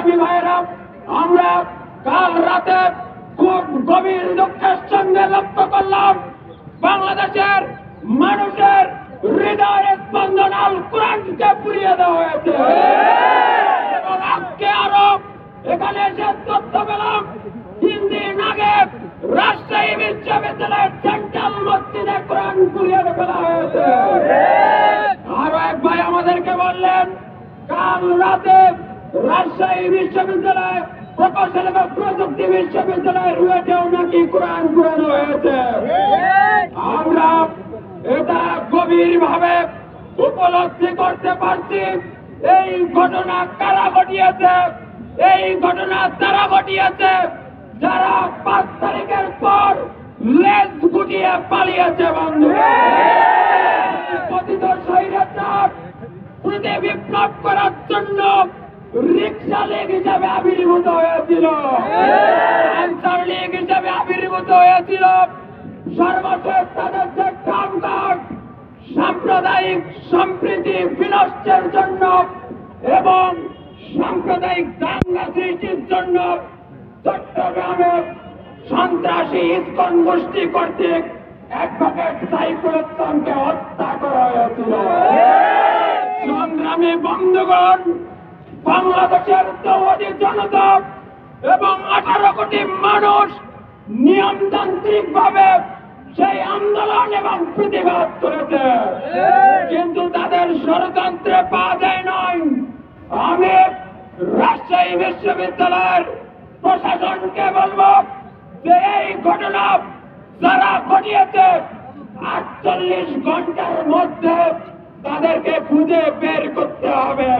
সংগ্রামী ভাইয়েরা, আমরা কাল রাতে খুব গভীর দুঃখের সঙ্গে লক্ষ্য করলাম বাংলাদেশের মানুষের হৃদয়ের স্পন্দন আল কোরআনকে পুড়িয়ে দেওয়া হয়েছে। এবং আজকে আরো এখানে এসে তথ্য পেলাম 3 দিন আগে রাজশাহী বিশ্ববিদ্যালয়ের সেন্ট্রাল মসজিদে কোরআন পুড়িয়ে ফেলা হয়েছে। আরো এক ভাই আমাদেরকে বললেন কাল রাতে রাজশাহী বিশ্ববিদ্যালয় প্রকৌশল এবং প্রযুক্তি বিশ্ববিদ্যালয়ের রুয়েটেও নাকি কোরআন পুরানো হয়েছে। আমরা এটা গভীরভাবে উপলব্ধি করতে পারছি এই ঘটনা কারা ঘটিয়েছে। এই ঘটনা তারা ঘটিয়েছে যারা 5 তারিখের পর লেজ গুটিয়ে পালিয়েছে। বন্ধু, কথিত স্বৈরাচার প্রতি বিপ্লব করার জন্য রিক্সা লীগ হিসাবে আবির্ভূত হয়েছিল, আনসার লীগ হিসাবে আবির্ভূত হয়েছিল। সর্বশেষ তাদের যে কামকাজ সাম্প্রদায়িক সম্প্রীতি বিনষ্টের জন্য এবং সাম্প্রদায়িক দাঙ্গা সৃষ্টির জন্য চট্টগ্রামে সন্ত্রাসী ইসকন গোষ্ঠী কর্তৃক অ্যাডভোকেট সাইফুল ইসলামকে হত্যা করা হয়েছিল। সংগ্রামী বন্ধুগণ, বাংলাদেশের তৌহিদি জনতা এবং 18 কোটি মানুষ নিয়মতান্ত্রিক ভাবে সেই আন্দোলন এবং প্রতিবাদ করেছে, কিন্তু তাদের ষড়যন্ত্রে পা দেয় নয়। আমি রাজশাহী বিশ্ববিদ্যালয়ের প্রশাসনকে বলবো যে এই ঘটনা যারা ঘটিয়েছে 48 ঘন্টার মধ্যে তাদেরকে খুঁজে বের করতে হবে।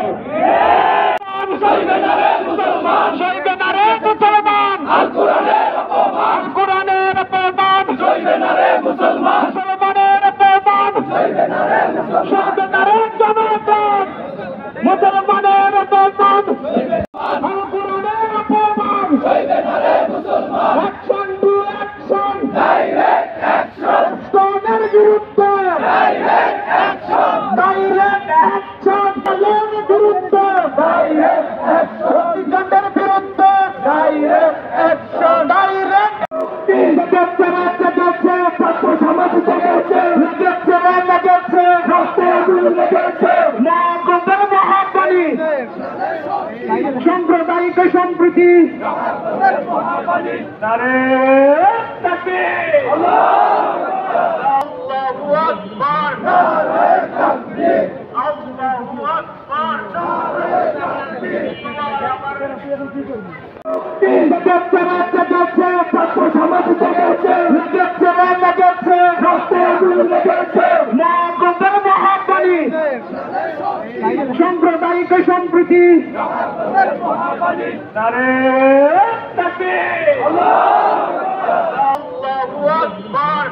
সাম্প্রদায়িক সম্প্রীতি সাম্প্রদায়িক সম্প্রীতি নারে তাকবীর, আল্লাহু আকবার।